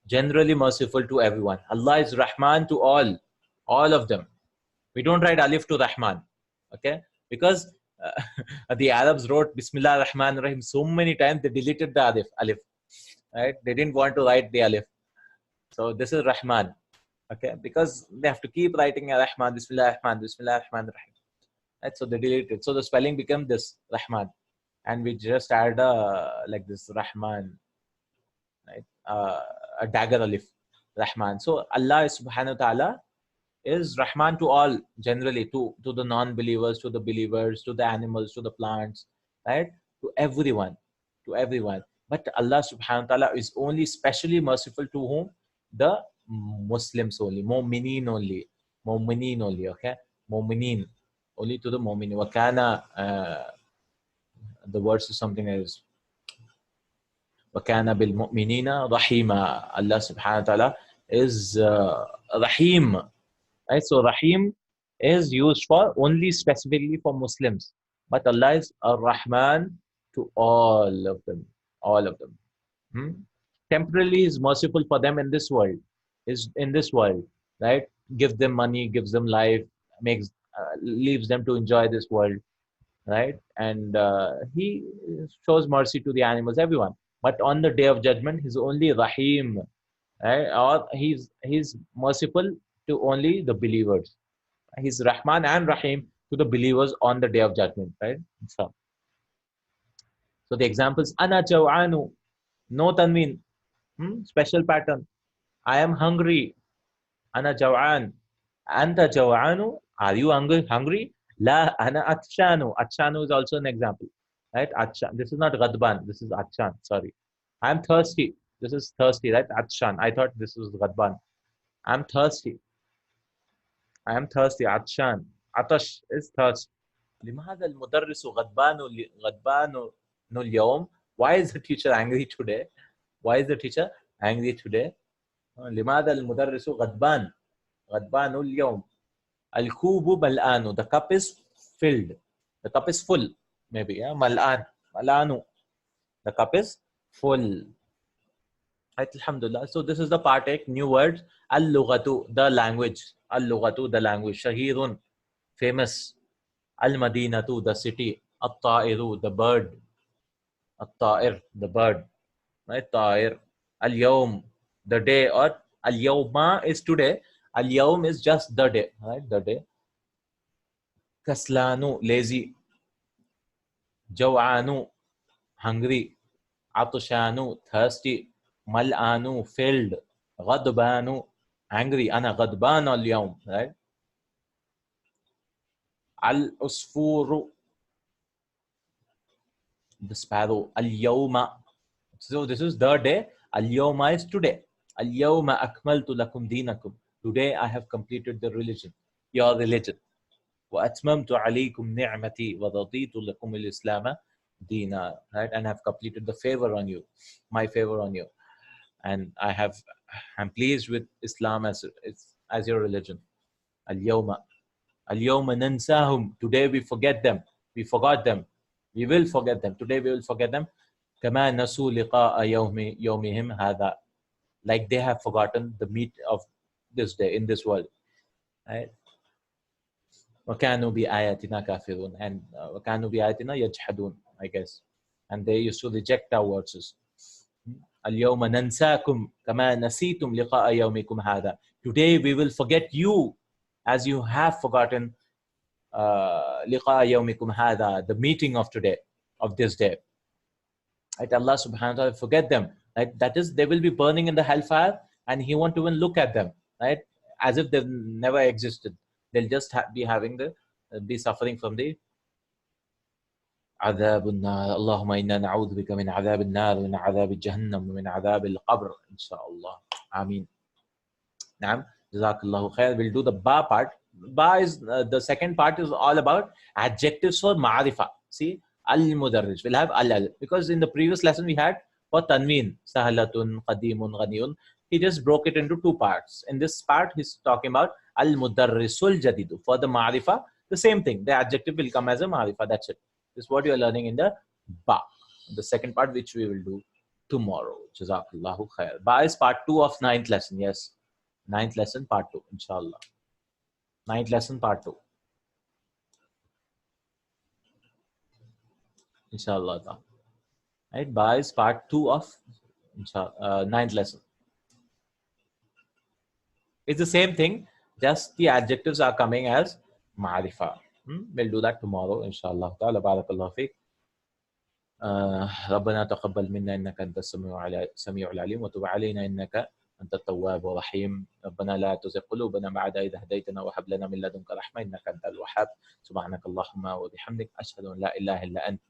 generally merciful to everyone. Allah is Rahman to all of them. We don't write alif to Rahman, okay? Because the Arabs wrote Bismillah Rahman Rahim so many times they deleted the alif, right? They didn't want to write the alif, so this is Rahman, okay? Because they have to keep writing Rahman, Bismillah Rahman, Bismillah Rahman Rahim, right? So they deleted. So the spelling became this Rahman, and we just add like this Rahman. a dagger alif, Rahman. So Allah subhanahu wa ta'ala is Rahman to all, generally, to the non-believers, to the believers, to the animals, to the plants, right? To everyone, to everyone. But Allah subhanahu wa ta'ala is only specially merciful to whom? The Muslims only, mu'mineen only, mu'mineen only, okay? Mu'mineen, only to the mu'mineen. Wakana, the verse is something else. وَكَانَ بِالْمُؤْمِنِينَ رَحِيمًا. Allah subhanahu wa ta'ala is Rahim. Right? So Rahim is used for only specifically for Muslims. But Allah is Ar-Rahman to all of them. All of them. Hmm? Temporarily is merciful for them in this world. Is in this world. Right? Gives them money, gives them life, makes leaves them to enjoy this world, right? And he shows mercy to the animals, everyone. But on the day of judgment, he's only Rahim, right? Or he's merciful to only the believers. He's Rahman and Rahim to the believers on the day of judgment, right? So the examples, Ana Jawanu, no tanween, special pattern. I am hungry. Ana Jawan. Anta Jawanu. Are you hungry? La ana atshanu. Atshanu is also an example. Right? Atshan. This is not Ghadban. This is Atshan. Sorry. I am thirsty. This is thirsty, right? Atshan. I thought this was Ghadban. I am thirsty. I am thirsty. Atshan. Atash is thirst. لماذا المدرس غضبان اليوم? Why is the teacher angry today? Why is the teacher angry today? لماذا المدرس غضبان اليوم. الكوب ملآن. The cup is filled. The cup is full. Maybe, yeah. ملآن. The cup is full. Right, alhamdulillah. So this is the partake, new words. Al-lughatu, the language. Al-lughatu, the language. Shahirun, famous. Al-madinatu, the city. At-ta'iru, the bird. At-ta'ir, the bird. Right, ta'ir. Al-yawm, the day. Or al-yawma is today. Al-yawm is just the day. Right, the day. Kaslanu, lazy. Jaw'anu, hungry. Atushanu, thirsty. Mal'anu, filled. Ghadbanu, angry. Ana ghadban al-yawm, right? Al-usfuru, the sparrow. Al-yawma. So this is the day. Al-yawma is today. Al-yawma akmaltu lakum dinakum. Today I have completed the religion, your religion. وَأَتْمَمْتُ عَلَيْكُمْ نِعْمَتِي وَرَضِيتُ لَكُمُ الْإِسْلَامَ دِينًا. Right? And I have completed the favor on you, my favor on you. And I'm pleased with Islam as your religion. Al-yawma. Al-yawma nansahum. Today we forget them. We forgot them. We will forget them. Today we will forget them. كَمَا نَسُوا لِقَاءَ يَوْمِهِمْ هَذَا. Like they have forgotten the meat of this day in this world. Right? وَكَانُوا بِآيَاتِنَا كَافِرُونَ. And وَكَانُوا بِآيَاتِنَا يَجْحَدُونَ, I guess. And they used to reject our words. اليوم ننساكم كما نسيتم لقاء يومكم هذا. Today we will forget you as you have forgotten لقاء يومكم هذا, the meeting of today, of this day. Right? Allah subhanahu wa ta'ala forget them. Right? That is, they will be burning in the hellfire and he won't even look at them. Right? As if they've never existed. They'll just be suffering from the عذاب النار. اللهم إنا نعوذ بك من عذاب النار ومن عذاب جهنم ومن عذاب القبر إن شاء الله. آمين. نعم. جزاك الله خير. We'll do the ba part. Ba is the second part is all about adjectives for ma'arifa. See, al-mudarrij. We'll have al because in the previous lesson we had for tanween, sahalatun, qadimun, ghaniyun. He just broke it into two parts. In this part, he's talking about al-mudarrisul jadidu. For the ma'arifa, the same thing. The adjective will come as a ma'arifa. That's it. This is what you are learning in the ba. The second part, which we will do tomorrow. Jazakallahu khair. Ba is part 2 of 9th lesson. Yes. 9th lesson, part 2. Inshallah. 9th lesson, part 2. Inshallah. Right. Ba is part 2 of 9th lesson. It's the same thing. Just the adjectives are coming as ma'rifa. We'll do that tomorrow. Inshallah. Ta'ala. Barakallahu feek. ربنا تقبل منا إنك أنت السميع العليم وتب علينا إنك أنت التواب الرحيم. ربنا لا تزغ قلوبنا بعد إذ هديتنا وهب لنا من لدنك رحمة إنك أنت الوهاب. سبحانك اللهم وبحمدك أشهد أن لا إله إلا أنت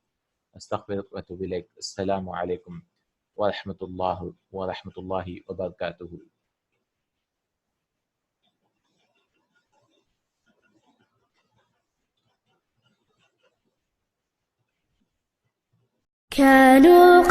أستغفرك وأتوب إليك. السلام عليكم ورحمة الله وبركاته. كانوا